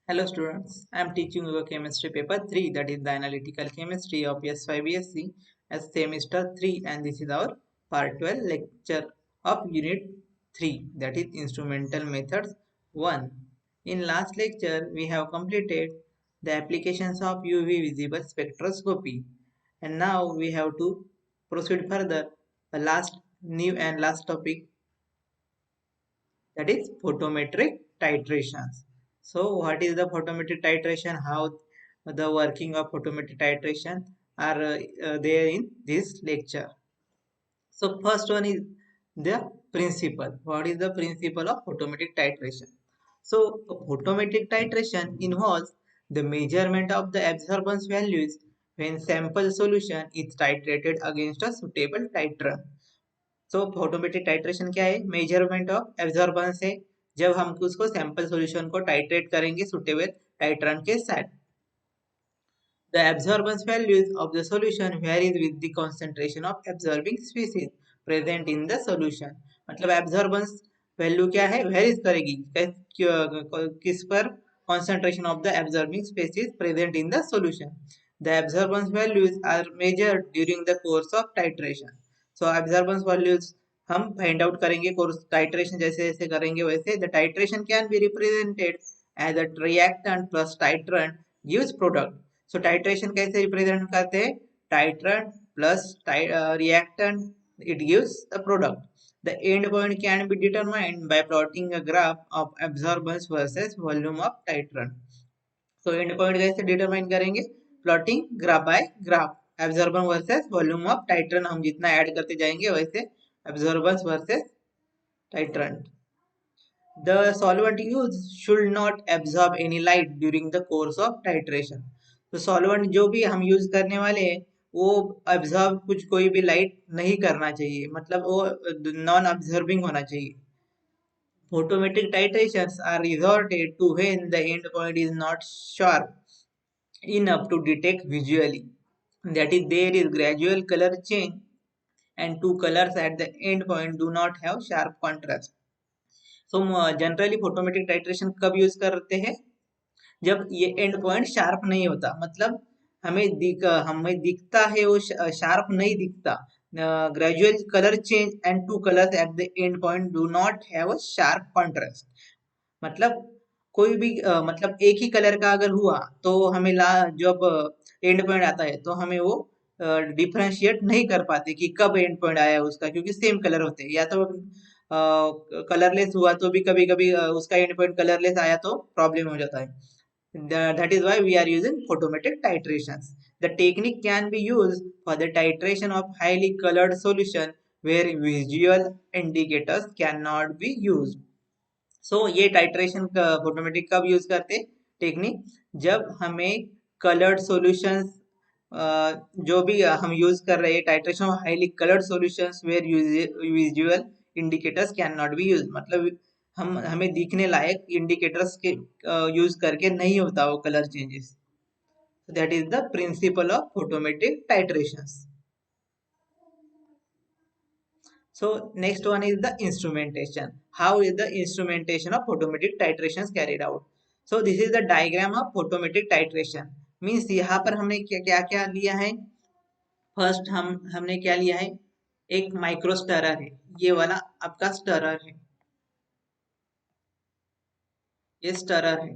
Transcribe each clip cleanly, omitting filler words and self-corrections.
Hello students, I am teaching you chemistry paper 3, that is the analytical chemistry of S5BSc as semester 3, and this is our part 12 lecture of unit 3, that is instrumental methods 1. In last lecture we have completed the applications of UV visible spectroscopy, and now we have to proceed further the last topic, that is photometric titrations. So what is the photometric titration? How the working of photometric titration are there in this lecture. So first one is the principle. What is the principle of photometric titration? So photometric titration involves the measurement of the absorbance values when sample solution is titrated against a suitable titrant. तो photometric titration क्या है? Measurement of absorbance है जब हम उसको sample solution को titrate करेंगे suitable titrant के साथ. The absorbance values of the solution varies with the concentration of absorbing species present in the solution. मतलब absorbance value क्या है? Varies करेगी किस पर? Concentration of the absorbing species present in the solution. The absorbance values are measured during the course of titration. So absorbance values हम find out करेंगे course titration जैसे जैसे करेंगे वैसे. The titration can be represented as a reactant plus titrant gives product. So titration कैसे represent करते हैं? Titrant plus reactant it gives the product. The end point can be determined by plotting a graph of absorbance versus volume of titrant. So end point कैसे determine करेंगे? Plotting graph by graph. Absorbance versus volume of titrant हम जितना add करते जाएंगे वैसे absorbance versus titrant. The solvent used should not absorb any light during the course of titration. तो solvent जो भी हम यूज करने वाले हैं वो अब्जॉर्ब कुछ कोई भी लाइट नहीं करना चाहिए, मतलब वो नॉन अब्जॉर्बिंग होना चाहिए. Photometric titrations are resorted to when the endpoint is not sharp enough to detect visually. That is, there is gradual color change and two colors at the endpoint do not have sharp contrast. So generally photometric titration कब use करते हैं? जब ये and point sharp नहीं होता, मतलब हमें दिखता है वो शार्प नहीं दिखता. Gradual colour change and two colours at the end point do not have a sharp contrast. मतलब कोई भी मतलब एक ही कलर का अगर हुआ तो हमें जब एंड पॉइंट आता है तो हमें वो डिफरेंशिएट नहीं कर पाते कि कब एंड पॉइंट आया है उसका, क्योंकि सेम कलर होते हैं. या तो कलरलेस हुआ तो भी कभी कभी उसका एंड पॉइंट कलरलेस आया तो प्रॉब्लम हो जाता है. That is why we are using photometric titrations. The technique can be used for the titration of highly colored solution where visual indicators cannot be used. So ये titration photometric कब use करते? Technique जब हमें coloured solutions जो भी हम use कर रहे हैं titration of highly coloured solutions where visual indicators cannot नॉट बी यूज. मतलब हम हमें दिखने लायक इंडिकेटर्स के यूज करके नहीं होता वो colour changes. That is the principle of photometric titrations. So next one is the instrumentation. How is the instrumentation of photometric titrations carried out? So this is the diagram of photometric titration. Means यहाँ पर हमने क्या क्या क्या लिया है? First हमने क्या लिया है? एक माइक्रो स्टरर है, ये वाला आपका स्टरर है, ये स्टरर है.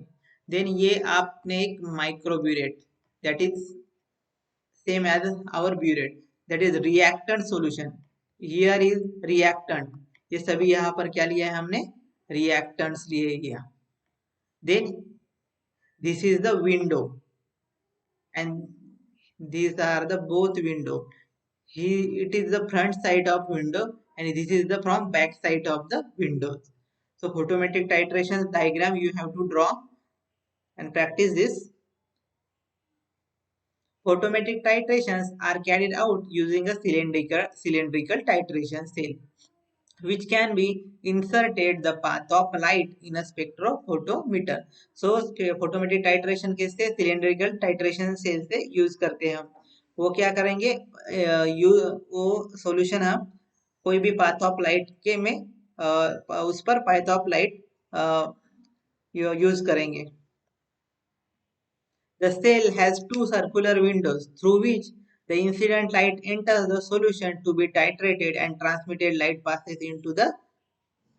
देन ये आपने एक microburette, that is same as our burette, that is reactant solution. Here is reactant. ये सभी यहाँ पर क्या लिया है हमने? रिएक्टेंट्स लिए गया. Then this is the window and these are the both window. It is the front side of window and this is the from back side of the windows. So photometric titration diagram you have to draw and practice this. Photometric titrations are carried out using a cylindrical titration cell, which can be inserted the path of light in a spectrophotometer. So photometric titration कैसे? cylindrical titration cell से use करते हैं हम. वो क्या करेंगे? वो solution हम कोई भी पाथ ऑफ लाइट के में उस पर पाथ ऑफ लाइट यूज करेंगे. The cell has two circular windows through which the incident light enters the solution to be titrated and transmitted light passes into the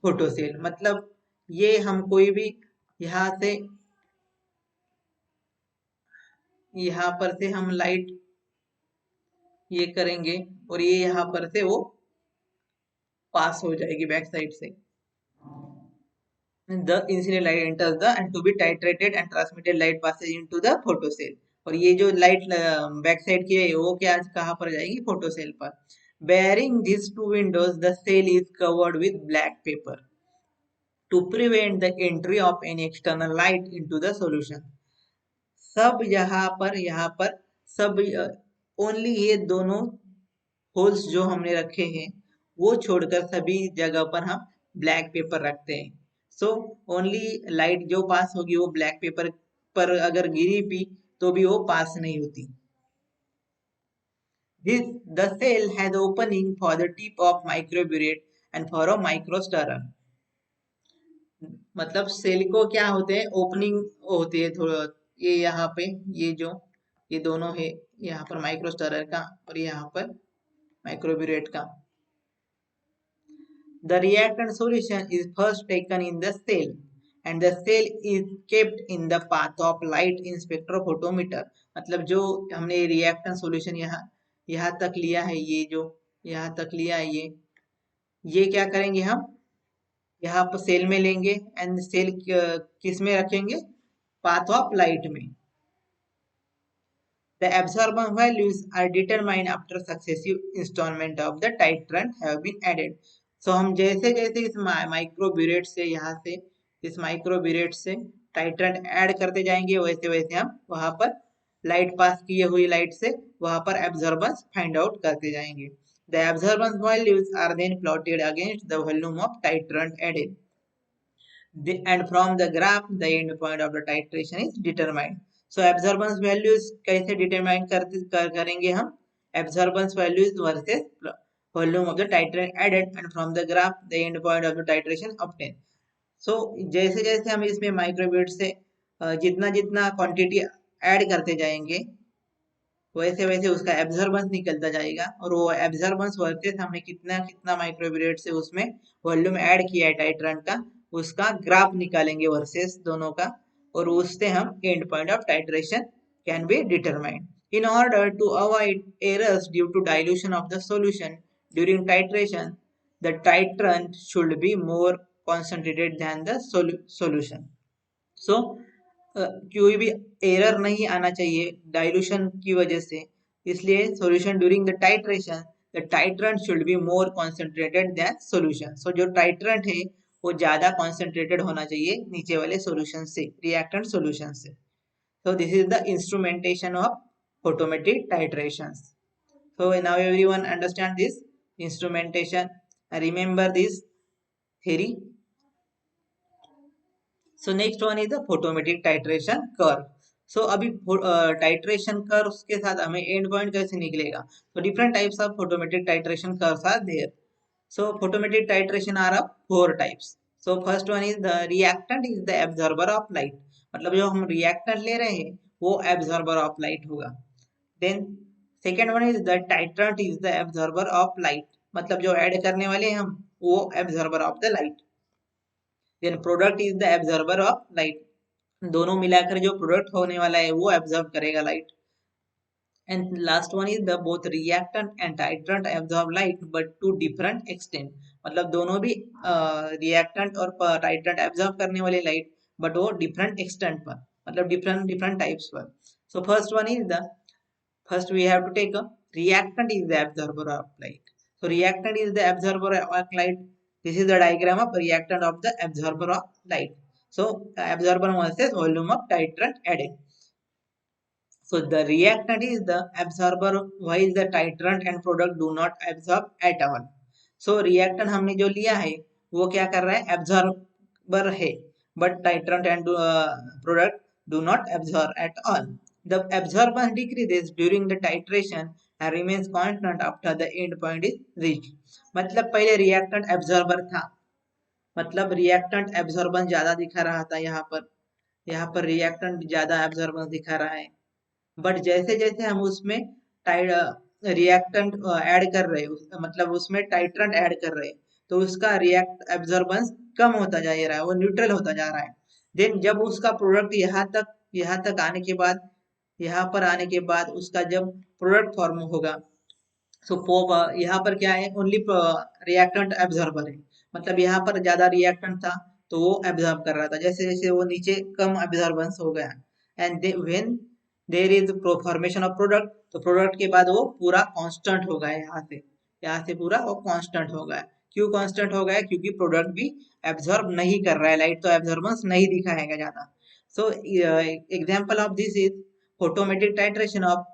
photocell. मतलब ये हम कोई भी यहाँ से यहाँ पर से हम लाइट ये करेंगे और ये यहाँ पर से वो पास हो जाएगी बैक साइड से. The incident light enters the and to be titrated and transmitted light passes into the photocell. और ये जो लाइट बैक साइड की है वो क्या कहाँ पर जाएगी फोटोसेल पर. Bearing these two windows, the cell is covered with black paper to prevent the entry of any external light into the solution. सब यहाँ पर सब ओनली ये दोनों होल्स जो हमने रखे हैं वो छोड़कर सभी जगह पर हम ब्लैक पेपर रखते हैं. सो ओनली लाइट जो पास होगी वो ब्लैक पेपर पर अगर गिरी भी तो भी वो पास नहीं होती. This the cell has opening for the tip of microburette and for a microstirrer. मतलब सेल को क्या होते हैं ओपनिंग होती है थोड़ा ये यहाँ पे ये जो ये दोनों है यहाँ पर माइक्रोस्टरर का और यहाँ पर माइक्रोब्यूरेट का. The reactant solution is first taken in the cell and the cell is kept in the path of light in spectrophotometer. मतलब जो हमने reactant solution यहाँ तक लिया है ये जो यहाँ तक लिया है ये क्या करेंगे हम यहाँ पर सेल में लेंगे एंड सेल किस में रखेंगे पाथ ऑफ लाइट में. The absorbance values are determined after successive installment of the titrant have been added. So हम जैसे जैसे इस माइक्रोब्यूरेट से यहाँ से इस माइक्रोब्यूरेट से टाइट्रेंट ऐड करते जाएंगे वैसे वैसे हम वहां पर लाइट पास किए हुई लाइट से वहां पर एब्जॉर्बेंस फाइंड आउट करते जाएंगे. The absorbance values are then plotted against the volume of titrant added. And from the graph the end point of the titration is determined. So absorbance values कैसे determine करेंगे हम absorbance values versus volume of the titrant added and from the graph the end point of the titration obtained. So जैसे जैसे हम इसमें माइक्रोब्यूट से जितना जितना क्वांटिटी ऐड करते जाएंगे वैसे वैसे उसका एब्जॉर्बेंस निकलता जाएगा और वो एब्जॉर्बेंस वर्सेस हमने कितना कितना माइक्रोब्यूरेट से उसमें वॉल्यूम ऐड किया है टाइट्रेंट का उसका ग्राफ निकालेंगे वर्सेस दोनों का और उससे हम and point of titration can be determined. In order to avoid errors due to dilution of the solution during titration, the titrant should be more concentrated than the solution. So कोई भी error नहीं आना चाहिए dilution की वजह से इसलिए solution during the titration the titrant should be more concentrated than solution. So जो टाइट्रेंट है वो ज्यादा कॉन्सेंट्रेटेड होना चाहिए नीचे वाले सॉल्यूशन से रिएक्टेंट सॉल्यूशन से. So this is the instrumentation of photometric titrations. So now everyone understand this instrumentation and remember this theory. So next one is the photometric titration curve. So अभी titration curve के साथ हमें and point कैसे निकलेगा. So different types of photometric titration curves are there. So photometric titration are of 4 types. So first one is the reactant is the absorber of light. मतलब जो हम reactant ले रहे हैं वो absorber of light होगा. Then second one is the titrant is the absorber of light. मतलब जो ऐड करने वाले हैं हम वो absorber of the light. Then product is the absorber of light. दोनों मिलाकर जो प्रोडक्ट होने वाला है वो एब्जॉर्ब करेगा light. And last one is the both reactant and titrant absorb light but to different extent. मतलब दोनों भी रिएक्टेंट और टाइट्रेंट एब्जॉर्ब करने वाले लाइट बट वो डिफरेंट एक्सटेंट पर मतलब डिफरेंट डिफरेंट टाइप्स पर. So first one is the first we have to take a reactant is the absorber of light. So reactant is the absorber of light. This is the diagram of reactant of the absorber of light. So absorber versus volume of titrant added. So the reactant is the absorber while the titrant and product do not absorb at all. So reactant हमने जो लिया है वो क्या कर रहा है absorber है but titrant and product do not absorb at all. The absorbance decreases during the titration and remains constant after the end point is reached. मतलब पहले reactant absorber था मतलब reactant absorbance ज्यादा दिखा रहा था यहाँ पर यहाँ पर रिएक्टेंट ज्यादा एब्जॉर्बेंस दिखा रहा है, बट जैसे जैसे हम उसमें टाइड रिएक्टेंट ऐड कर रहे हैं, मतलब उसमें टाइट्रेंट ऐड कर रहे हैं, तो उसका रिएक्ट एब्जॉर्बेंस कम होता जा रहा है, वो न्यूट्रल होता जा रहा है। देन जब उसका प्रोडक्ट यहाँ तक आने के बाद, यहाँ पर आने के बाद उसका जब प्रोडक्ट फॉर्म होगा, सो पोप यहाँ पर क्या है, ओनली रिएक्टेंट एब्जॉर्बर है, मतलब यहाँ पर ज्यादा रिएक्टेंट था तो वो एब्जॉर्ब कर रहा था, जैसे जैसे वो नीचे कम एब्जॉर्बेंस हो गया, and when there is formation of product, तो प्रोडक्ट के बाद वो पूरा कांस्टेंट हो गया, यहाँ से पूरा वो कांस्टेंट हो गया। क्यों कांस्टेंट हो गया? क्योंकि प्रोडक्ट भी एब्जॉर्ब नहीं कर रहा है लाइट, तो एब्जॉर्बेंस नहीं दिखाएगा ज्यादा। So example of this is automatic titration of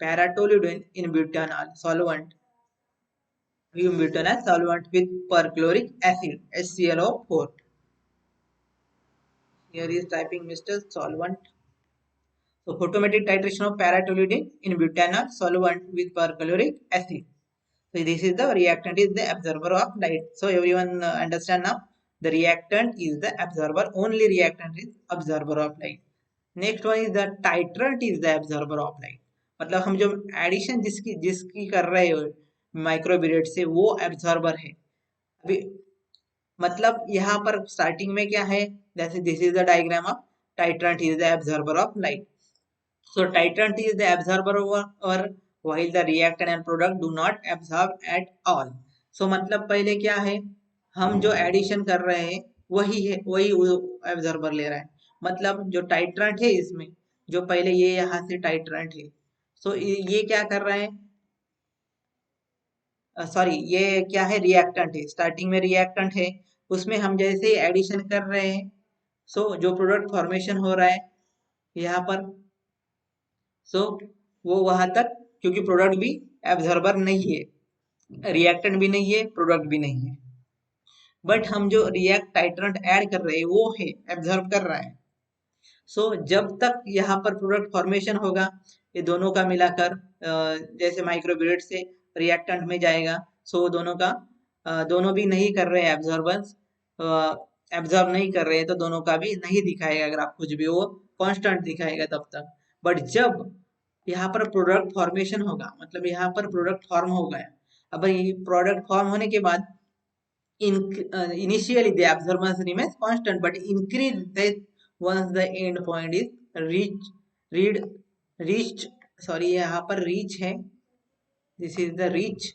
paratoluene in butanol solvent, butanol solvent with perchloric acid HClO4. Here is typing Mr. Solvent. So photometric titration of paratoluene in butanol solvent with perchloric acid. So this is the reactant is the absorber of light. So everyone understand now. The reactant is the absorber. Only reactant is absorber of light. Next one is the titrant is the absorber of light, मतलब हम जो addition जिसकी जिसकी कर रहे हो माइक्रोबिरेट से, वो एब्जॉर्बर है। अभी मतलब यहाँ पर स्टार्टिंग में क्या है, जैसे this is the diagram of titrant is the absorber of light. So titrant is the absorber और while the reactant and product do not absorb at all. सो मतलब पहले क्या है, हम जो एडिशन कर रहे हैं वही है, वही एब्जॉर्बर ले रहा है, मतलब जो टाइट्रेंट है इसमें, जो पहले ये यहाँ से टाइट्रेंट है, सो ये क्या कर रहा है, सॉरी ये क्या है, रिएक्टेंट है, स्टार्टिंग में रिएक्टेंट है, उसमें हम जैसे एडिशन कर रहे हैं, सो जो प्रोडक्ट फॉर्मेशन हो रहा है यहाँ पर, सो वो वहां तक, क्योंकि प्रोडक्ट भी एब्जॉर्बर नहीं है, रिएक्टेंट भी नहीं है, प्रोडक्ट भी नहीं है, बट हम जो रिएक्ट टाइट्रेंट ऐड कर रहे हैं वो है एब्जॉर्ब कर रहा है। सो जब तक यहाँ पर प्रोडक्ट फॉर्मेशन होगा, ये दोनों का मिलाकर जैसे माइक्रोबिरेट से रिएक्टेंट में जाएगा, सो दोनों का दोनों भी नहीं कर रहे हैं एब्जॉर्बेंस, एब्जॉर्ब नहीं कर रहे हैं, तो दोनों का भी नहीं दिखाएगा अगर आप कुछ भी, वो कांस्टेंट दिखाएगा तब तक। बट जब यहाँ पर प्रोडक्ट फॉर्मेशन होगा, मतलब यहाँ पर प्रोडक्ट फॉर्म हो गया, अब ये प्रोडक्ट फॉर्म होने के बाद initially the absorbance remains constant but increases once the end point is read reached, sorry यहाँ पर reach है, this is the reach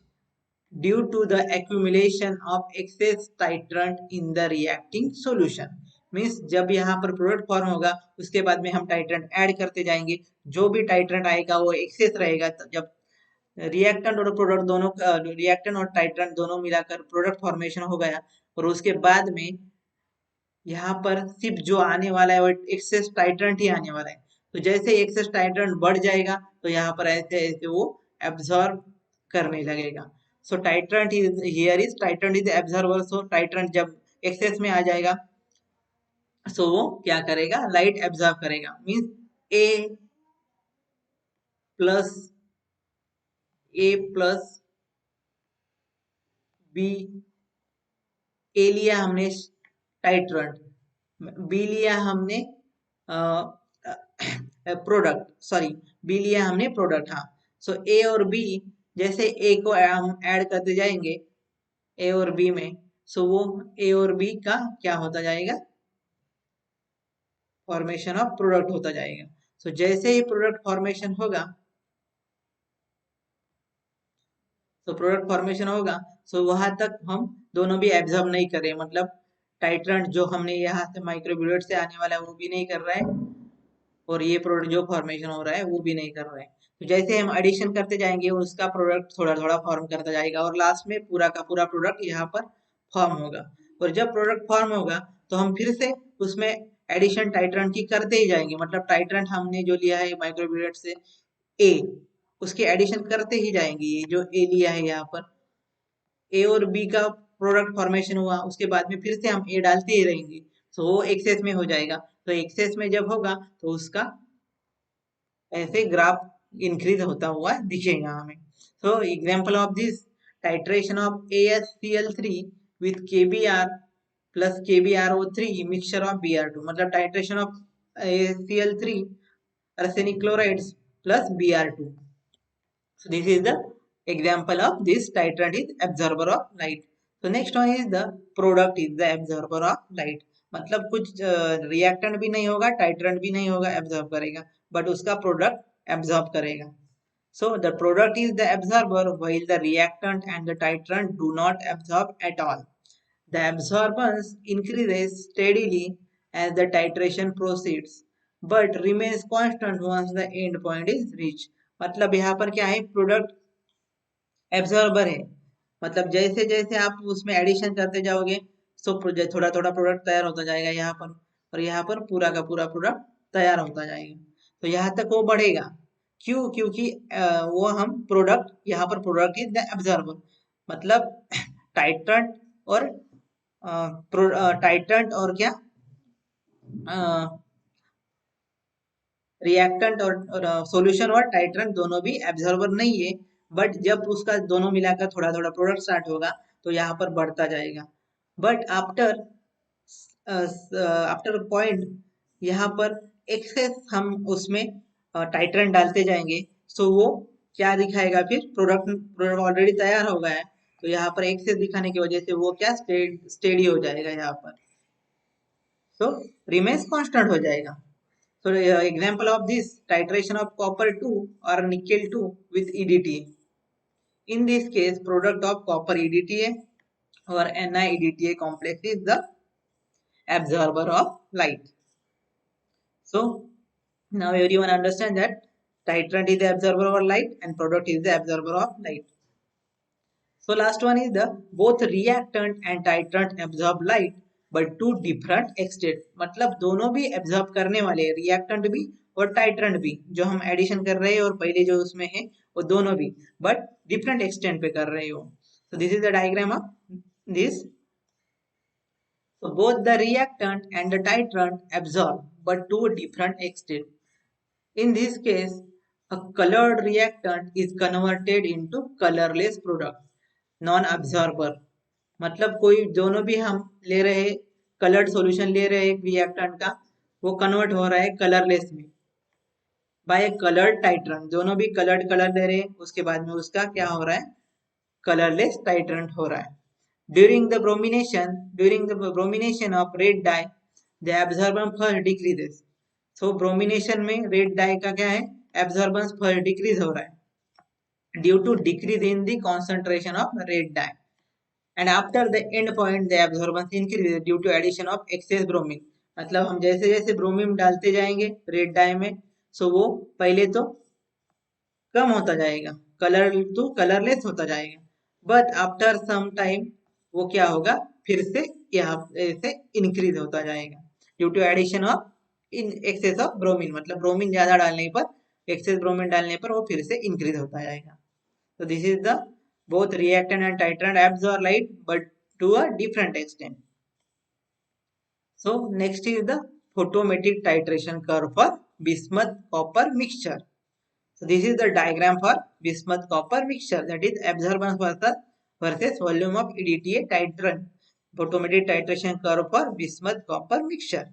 due to the accumulation of excess titrant in the reacting solution। Means जब यहाँ पर product form होगा उसके बाद में हम टाइट्रेंट ऐड करते जाएंगे, जो भी टाइट्रेंट आएगा वो एक्सेस रहेगा, जब रिएक्टेंट और प्रोडक्ट दोनों, रिएक्टेंट और टाइट्रेंट दोनों मिलाकर प्रोडक्ट फॉर्मेशन हो गया, और उसके बाद में यहाँ पर सिर्फ जो आने वाला है वो एक्सेस टाइट्रेंट ही आने वाला है, तो जैसे एक्सेस टाइट्रेंट बढ़ जाएगा तो यहाँ पर ऐसे ऐसे वो एब्जॉर्ब करने लगेगा। So titrant is here is titrant is absorber, so titrant जब एक्सेस में आ जाएगा, सो वो क्या करेगा, लाइट एब्जॉर्ब करेगा, means A plus B, A लिया हमने टाइट्रेंट, बी लिया हमने प्रोडक्ट, सॉरी बी लिया हमने प्रोडक्ट, हाँ। सो ए और बी, जैसे ए को हम ऐड करते जाएंगे ए और बी में, सो वो ए और बी का क्या होता जाएगा, फॉर्मेशन ऑफ प्रोडक्ट होता जाएगा। सो जैसे ही प्रोडक्ट फॉर्मेशन होगा, तो प्रोडक्ट फॉर्मेशन होगा, सो वहां तक हम दोनों भी एब्जॉर्ब नहीं कर रहे, मतलब टाइट्रेंट जो हमने यहाँ से माइक्रोबिरेट से आने वाला है वो भी नहीं कर रहा है, और ये प्रोडक्ट जो फॉर्मेशन हो रहा है वो भी नहीं कर रहा है। तो जैसे हम एडिशन करते जाएंगे उसका प्रोडक्ट थोड़ा थोड़ा फॉर्म करता जाएगा, और लास्ट में पूरा का पूरा प्रोडक्ट यहाँ पर फॉर्म होगा, और जब प्रोडक्ट फॉर्म होगा तो हम फिर से उसमें एडिशन टाइट्रेंट की करते ही जाएंगे, मतलब टाइट्रेंट हमने जो लिया है माइक्रोबिरेट से ए, उसके एडिशन करते ही जाएंगे, ये जो ए लिया है यहाँ पर, ए और बी का प्रोडक्ट फॉर्मेशन हुआ, उसके बाद में फिर से हम ए डालते ही रहेंगे, तो वो एक्सेस में हो जाएगा, तो एक्सेस में जब होगा तो उसका ऐसे ग्राफ इंक्रीज होता हुआ दिखेगा हमें। So example of this, titration of AsCl3 with KBr plus KbRO3 mixture of Br2, मतलब titration of Cl3 arsenic chlorides plus Br2. So this is the example of this titrant is absorber of light. So next one is the product is the absorber of light. मतलब कुछ reactant भी नहीं होगा, titrant भी नहीं होगा, absorb करेगा, but उसका प्रोडक्ट एब्जॉर्ब करेगा. So the product is the absorber while the reactant and the titrant do not absorb at all. The absorbance increases steadily as the titration proceeds but remains constant once the end point is reached. मतलब यहाँ पर क्या है, product absorber है, मतलब जैसे जैसे आप उसमें एडिशन करते जाओगे तो थोड़ा थोड़ा प्रोडक्ट तैयार होता जाएगा यहाँ पर, और यहाँ पर पूरा का पूरा प्रोडक्ट तैयार होता जाएगा. तो यहाँ तक वो बढ़ेगा. क्यों? क्योंकि वो हम प्रोडक्ट, यहाँ पर प्रोडक्ट इज द एब्जॉर्बर, मतलब टाइट्रेंट और टाइट्रेंट और क्या रिएक्टेंट और सॉल्यूशन और टाइट्रेंट दोनों भी एब्जॉर्बर नहीं है, बट जब उसका दोनों मिलाकर थोड़ा थोड़ा प्रोडक्ट स्टार्ट होगा तो यहाँ पर बढ़ता जाएगा. बट आफ्टर आफ्टर पॉइंट यहाँ पर एक्सेस हम उसमें टाइट्रेंट डालते जाएंगे, सो वो क्या दिखाएगा, फिर प्रोडक्ट ऑलरेडी तैयार हो गया है, तो यहाँ पर एक्सेस दिखाने की वजह से वो क्या स्टेडी हो जाएगा यहाँ पर, सो रिमेन्स कांस्टेंट हो जाएगा. So example of this titration of copper 2 or nickel 2 with EDTA. In this case, product of copper EDTA or NiEDTA complex is the absorber of light. So now everyone understand that titrant is the absorber of light and product is the absorber of light. So last one is the both reactant and titrant absorb light but to different extent. मतलब दोनों भी absorb करने वाले, reactant भी और titrant भी, जो हम एडिशन कर रहे हैं और पहले जो उसमें है वो दोनों भी, but different extent पे कर रहे हो. So this is the diagram of this. So both the reactant and the titrant absorb but to different extent. In this case, a colored reactant is converted into colorless product, non-absorber. मतलब कोई दोनों भी हम ले रहे हैं, coloured solution ले रहे हैं रिएक्टेंट का, वो कन्वर्ट हो रहा है कलरलेस में बाय कलर्ड टाइट्रेंट. दोनों भी कलर्ड कलर ले रहे हैं, उसके बाद में उसका क्या हो रहा है, कलरलेस टाइट्रेंट हो रहा है. During the bromination of red dye the absorbance first decreases. So bromination में रेड डाई का क्या है, एब्जॉर्बेंस फर्स्ट डिक्रीज हो रहा है due to decrease in the concentration of red dye, and after the end point the absorbance increases due to addition of excess bromine. मतलब हम जैसे जैसे ब्रोमीन डालते जाएंगे रेड डाई में, सो वो पहले तो कम होता जाएगा, कलर तो कलरलेस होता जाएगा, बट आफ्टर सम टाइम वो क्या होगा, फिर से यहाँ से इंक्रीज होता जाएगा due to addition of in excess of bromine. मतलब ब्रोमीन ज्यादा डालने पर, एक्सेस ब्रोमीन डालने पर वो फिर से इंक्रीज होता जाएगा. So this is the both reactant and titrant absorb light but to a different extent. So next is the photometric titration curve for bismuth copper mixture. So this is the diagram for bismuth copper mixture, that is absorbance versus volume of EDTA titrant. Photometric titration curve for bismuth copper mixture.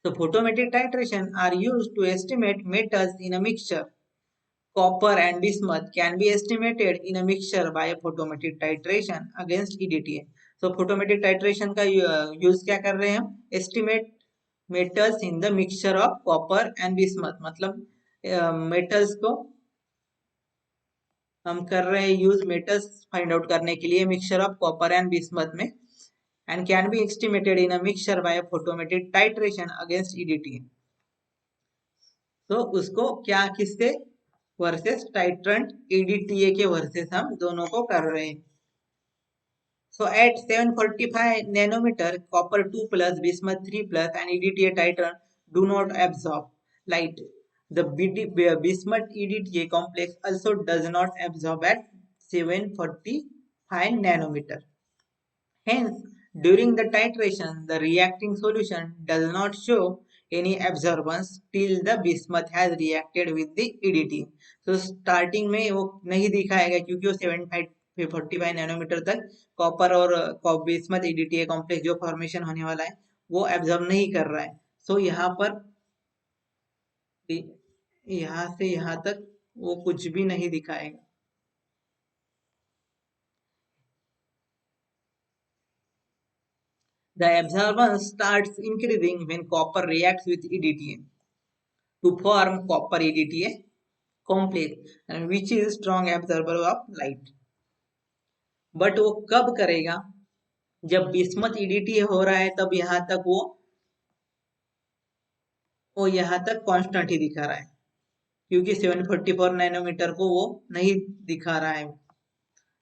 So photometric titration are used to estimate metals in a mixture. Copper and bismuth can be estimated in a mixture by a photometric titration against EDTA. So photometric titration का use क्या कर रहे हैं हम, estimate metals in the mixture of copper and bismuth. मतलब metals को हम कर रहे हैं यूज metals फाइंड आउट करने के लिए mixture of copper and bismuth में, and can be estimated in a mixture by a photometric titration against EDTA. तो उसको क्या किससे वर्सेस टाइट्रेंट EDTA के वर्सेस हम दोनों को कर रहे हैं. So at 745 nanometer, copper 2 plus, bismuth 3 plus and EDTA titrant do not absorb light. The bismuth EDTA complex also does not absorb at 745 nanometer. Hence, during the titration, the reacting solution does not show any absorbance till the bismuth has reacted with the EDTA. So starting में वो नहीं दिखाएगा क्योंकि वो 45 nanometre तक copper और bismuth EDTA complex जो formation होने वाला है वो एब्जॉर्ब नहीं कर रहा है। सो यहाँ पर यहाँ से यहाँ तक वो कुछ भी नहीं दिखाएगा। The absorbance starts increasing when copper reacts with EDTA to form copper EDTA complex, and which is strong absorber of light. But वो कब करेगा? जब बिस्मथ EDTA हो रहा है तब यहाँ तक वो यहाँ तक कांस्टेंट ही दिखा रहा है, क्योंकि 744 नैनोमीटर को वो नहीं दिखा रहा है।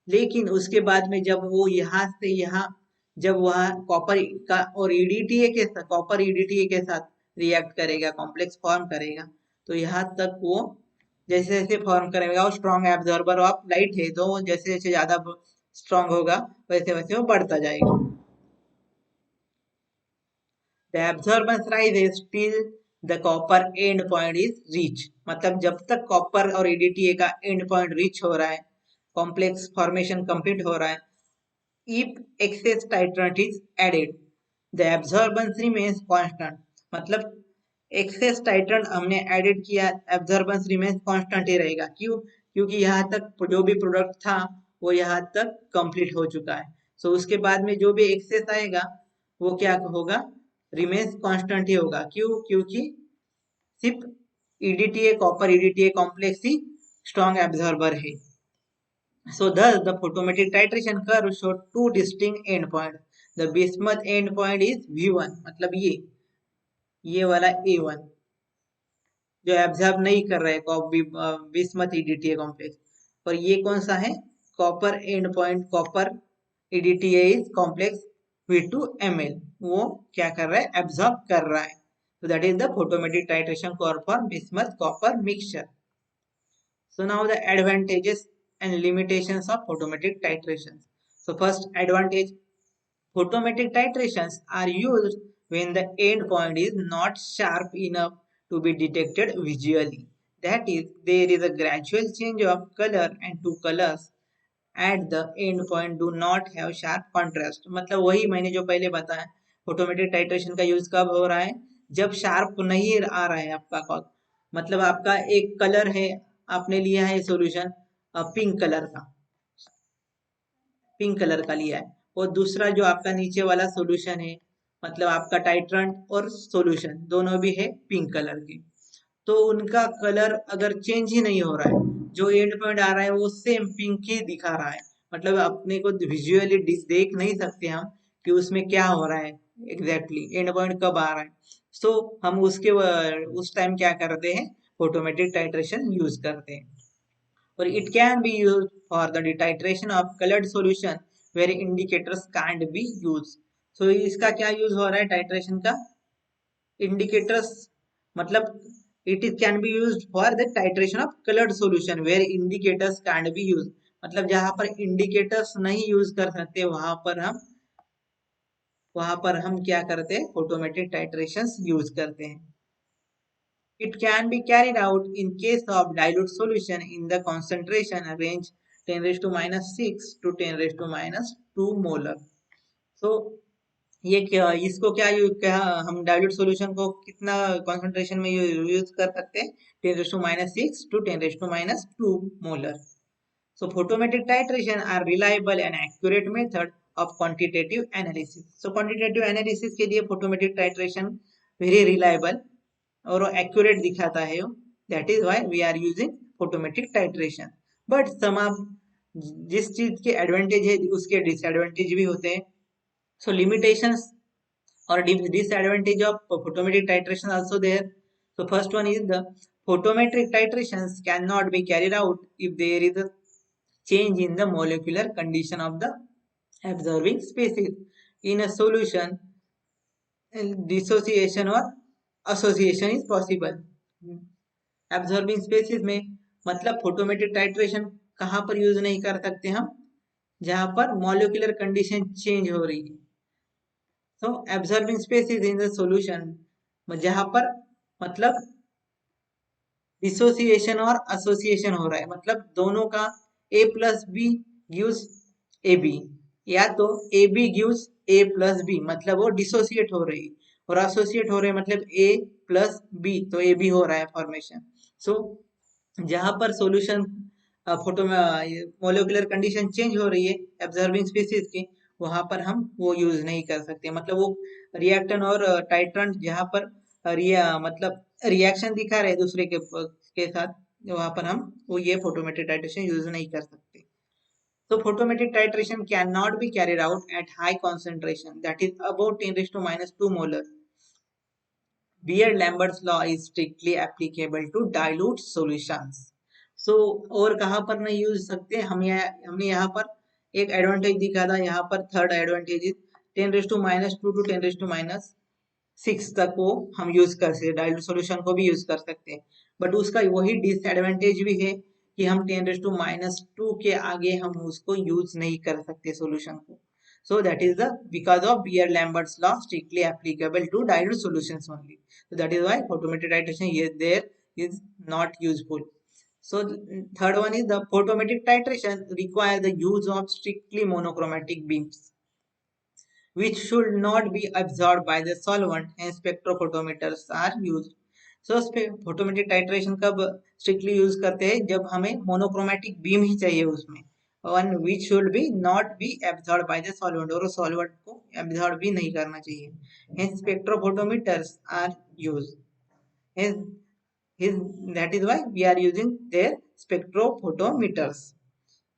लेकिन उसके बाद में जब वो यहाँ से यहाँ, जब वह कॉपर का और कॉपर EDTA के साथ रिएक्ट करेगा, कॉम्प्लेक्स फॉर्म करेगा, तो यहाँ तक वो जैसे जैसे फॉर्म करेगा वो स्ट्रॉन्ग एब्जॉर्बर ऑफ लाइट है, तो वो जैसे जैसे ज्यादा स्ट्रॉन्ग होगा वैसे वैसे वो बढ़ता जाएगा। The absorbance rises till the copper end point is reached, मतलब जब तक कॉपर और EDTA का एंड पॉइंट रीच हो रहा है, कॉम्प्लेक्स फॉर्मेशन कंप्लीट हो रहा है, if excess titrant is added, the absorbance remains constant, मतलब एक्सेस टाइट्रेंट हमने ऐडेड किया, एब्जॉर्बेंस रिमेन्स कांस्टेंट ही रहेगा। क्यों? क्योंकि यहाँ तक जो भी प्रोडक्ट था वो यहाँ तक कंप्लीट हो चुका है। सो उसके बाद में जो भी एक्सेस आएगा वो क्या होगा? रिमेन्स कांस्टेंट ही होगा। क्यों? क्योंकि सिर्फ EDTA कॉपर EDTA कॉम्प्लेक्स ही स्ट्रॉन्ग एब्जॉर्बर है। So thus the photometric titration curve showed two distinct endpoints. The bismuth endpoint is V1, मतलब ये वाला A1 जो एब्जॉर्ब नहीं कर रहा है बिस्मथ EDTA कॉम्प्लेक्स, और ये कौन सा है? Copper and point, copper EDTA is complex V2Ml, वो क्या कर रहा है? एब्जॉर्ब कर रहा है। So that is the photometric titration curve for bismuth copper mixture. So now the advantages and limitations of photometric titration. So first advantage, photometric titrations are used when the end point is not sharp enough to be detected visually. That is, there is a gradual change of color and two colors at the end point do not have sharp contrast. मतलब वही मैंने जो पहले बताया, photometric titration का use कब हो रहा है? जब शार्प नहीं आ रहा है आपका मतलब आपका एक कलर है, आपने लिया है सॉल्यूशन पिंक कलर का लिया है, और दूसरा जो आपका नीचे वाला सॉल्यूशन है, मतलब आपका टाइट्रेंट और सॉल्यूशन दोनों भी है पिंक कलर के, तो उनका कलर अगर चेंज ही नहीं हो रहा है, जो एंड पॉइंट आ रहा है वो सेम पिंक ही दिखा रहा है, मतलब अपने को विजुअली देख नहीं सकते हम कि उसमें क्या हो रहा है एग्जैक्टली एंड पॉइंट कब आ रहा है। सो हम उस टाइम क्या करते हैं? फोटोमेट्रिक टाइट्रेशन यूज करते हैं। और it can be used for the titration of colored solution where indicators can't be used. So इसका क्या यूज हो रहा है टाइट्रेशन का? इंडिकेटर्स, मतलब it is can be used for the titration of colored solution where indicators can't be used, मतलब जहां पर इंडिकेटर्स नहीं यूज कर सकते वहां पर हम क्या करते हैं? ऑटोमेटिक टाइट्रेशंस यूज करते हैं। It can be carried out in case of dilute solution in the concentration range 10 raised to minus 6 to 10 raised to minus 2 molar. So ये क्या, इसको क्या हम डाइल्यूट सॉल्यूशन को कितना कॉन्सेंट्रेशन में यूज कर सकते हैं? 10 raised to minus 6 to 10 raised to minus 2 molar. So photometric titration are reliable and accurate method of quantitative analysis. So quantitative analysis के लिए photometric titration very reliable और एक्यूरेट दिखाता है, that is why we are using photometric titration. But some of जिस चीज के advantage है उसके डिसएडवांटेज भी होते हैं। सो लिमिटेशंस और disadvantage of photometric titration also there. So first one is the photometric titrations cannot be carried out if there is a change in the molecular condition of the observing species in a solution. Dissociation or association is possible. Absorbing species में मतलब photometric titration कहाँ पर use नहीं कर सकते हम? जहां पर मॉलिक्यूलर कंडीशन चेंज हो रही है। So absorbing species in the solution, जहां पर मतलब डिसोसिएशन और एसोसिएशन हो रहा है, मतलब दोनों का A+B gives AB, या तो AB gives A plus B, मतलब वो डिसोसिएट हो रही है, और एसोसिएट हो रहे हैं मतलब A plus B, तो AB हो रहा है फॉर्मेशन। सो जहां पर सॉल्यूशन फोटो में मोलिकुलर कंडीशन चेंज हो रही है ऑब्जर्विंग स्पीसीज की, वहां पर हम वो यूज नहीं कर सकते, मतलब वो रिएक्टेंट और टाइट्रेंट जहां पर मतलब रिएक्शन दिखा रहे दूसरे के साथ, वहां पर हम वो ये फोटोमेट्रिक टाइट्रेशन यूज नहीं कर सकते। So photometric titration cannot be carried out at high concentration, that is about 10 raised to minus 2 molar. Beer-Lambert's law is strictly applicable to dilute solutions. So और कहाँ पर नहीं यूज सकते, हमने यहाँ पर एक एडवांटेज दिखा था, यहाँ पर third advantage is 10 raise to minus 2 to 10 raise to minus 6 तक वो हम यूज कर सकते, डाइल्यूट सॉल्यूशन को भी यूज कर सकते हैं। बट उसका वही डिसएडवांटेज भी है कि हम 10 रेज टू माइनस 2 के आगे हम उसको यूज नहीं कर सकते सॉल्यूशन को। So that is the because of Beer-Lambert's law strictly applicable to dilute solutions only. So that is why photometric titration here there is not useful. So third one is the photometric titration require the use of strictly monochromatic beams, which should not be absorbed by the solvent, and spectrophotometers are used. So photometric titration कब strictly use करते हैं, जब हमें monochromatic beam ही चाहिए उसमें, and which should be not be absorbed by the solvent, और solvent को absorb भी नहीं करना चाहिए, hence spectrophotometers are used, hence that is why we are using their spectrophotometers.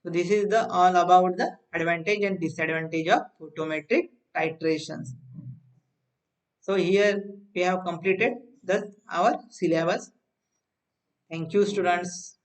So this is the all about the advantage and disadvantage of photometric titrations. So here we have completed our syllabus. Thank you, students.